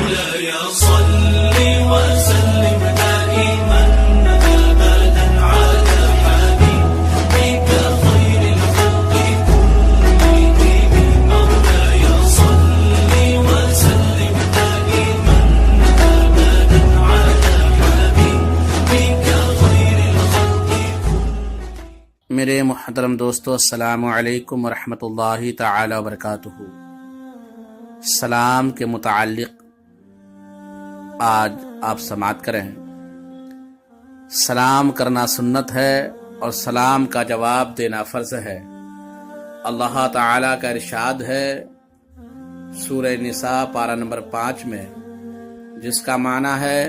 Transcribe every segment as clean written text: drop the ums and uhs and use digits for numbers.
مولاي صل وسلم دائما أبدا على حبيبك خير الخلق كلهم. مولاي صل وسلم دائما أبدا على حبيبك خير الخلق كلهم. میرے محترم دوستو، السلام علیکم ورحمۃ اللہ تعالی وبرکاتہ۔ سلام کے متعلق آج آپ سماعت کریں۔ سلام کرنا سنت ہے اور سلام کا جواب دینا فرض ہے۔ اللہ تعالی کا ارشاد ہے سورہ نساء پارہ نمبر 5 میں، جس کا معنی ہے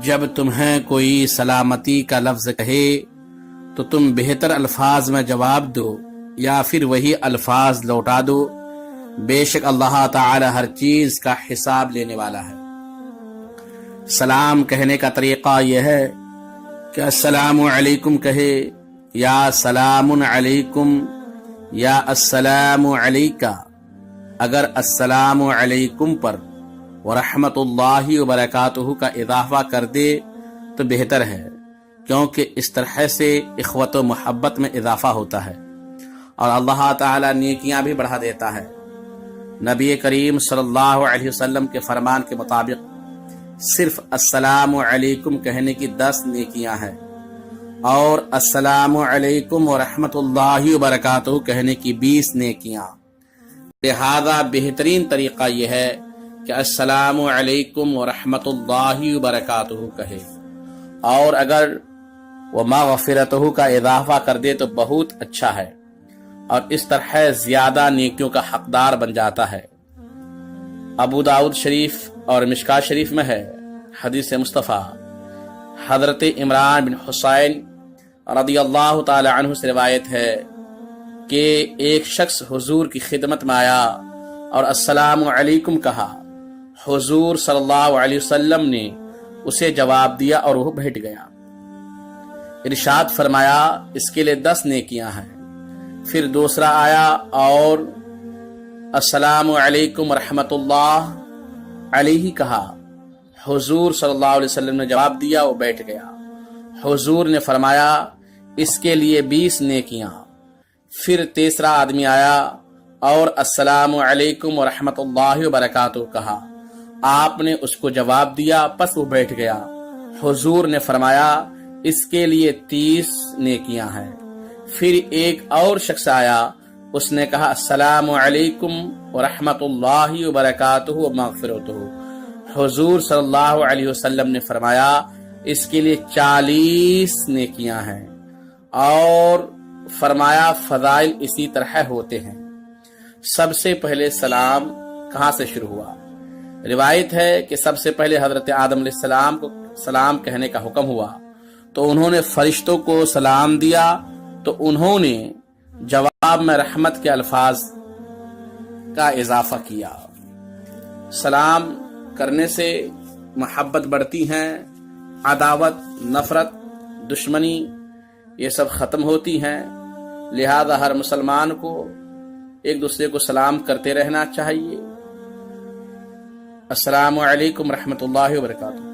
جب تمہیں کوئی سلامتی کا لفظ کہے تو تم بہتر الفاظ میں جواب دو یا پھر وہی الفاظ لوٹا دو، بے شک اللہ تعالی ہر چیز کا حساب لینے والا ہے۔ سلام کہنے کا طریقہ یہ ہے کہ السلام علیکم کہے، یا سلام علیکم، یا السلام علیکہ۔ اگر السلام علیکم پر ورحمت اللہ وبرکاتہ کا اضافہ کر دے تو بہتر ہے، کیونکہ اس طرح سے اخوت و محبت میں اضافہ ہوتا ہے اور اللہ تعالی نیکیاں بھی بڑھا دیتا ہے۔ نبی کریم صلی اللہ علیہ وسلم کے فرمان کے مطابق صرف السلام علیکم کہنے کی 10 نیکیاں ہیں اور السلام علیکم ورحمت اللہ وبرکاتہ کہنے کی 20 نیکیاں۔ لہذا بہترین طریقہ یہ ہے کہ السلام علیکم ورحمت اللہ وبرکاتہ کہے، اور اگر ومغفرتہ کا اضافہ کر دے تو بہت اچھا ہے، اور اس طرح زیادہ نیکیوں کا حقدار بن جاتا ہے۔ ابو داؤد شریف اور مشکاۃ شریف میں ہے، حدیث مصطفیٰ حضرت عمران بن حسین رضی اللہ تعالی عنہ سے روایت ہے کہ ایک شخص حضور کی خدمت میں آیا اور السلام علیکم کہا۔ حضور صلی اللہ علیہ وسلم نے اسے جواب دیا اور وہ بیٹھ گیا۔ ارشاد فرمایا اس کے لیے 10 نیکیاں ہیں۔ پھر دوسرا آیا اور السلام علیکم ورحمت اللہ علیہ کہا۔ حضور صلی اللہ علیہ وسلم نے جواب دیا، وہ بیٹھ گیا۔ حضور نے فرمایا اس کے لیے 20 نیکیاں۔ پھر تیسرا آدمی آیا اور السلام علیکم ورحمت اللہ وبرکاتہ کہا۔ آپ نے اس کو جواب دیا، پس وہ بیٹھ گیا۔ حضور نے فرمایا اس کے لیے 30 نیکیاں ہیں۔ پھر ایک اور شخص آیا، اس نے کہا السلام علیکم ورحمت اللہ وبرکاتہ ومغفرتہ۔ حضور صلی اللہ علیہ وسلم نے فرمایا اس کے لیے 40 نیکیاں ہیں، اور فرمایا فضائل اسی طرح ہوتے ہیں۔ سب سے پہلے سلام کہاں سے شروع ہوا؟ روایت ہے کہ سب سے پہلے حضرت آدم علیہ السلام کو سلام کہنے کا حکم ہوا تو انہوں نے فرشتوں کو سلام دیا، تو انہوں نے جواب میں رحمت کے الفاظ کا اضافہ کیا۔ سلام کرنے سے محبت بڑھتی ہیں، عداوت، نفرت، دشمنی یہ سب ختم ہوتی ہیں۔ لہذا ہر مسلمان کو ایک دوسرے کو سلام کرتے رہنا چاہیے۔ السلام علیکم ورحمۃ اللہ وبرکاتہ۔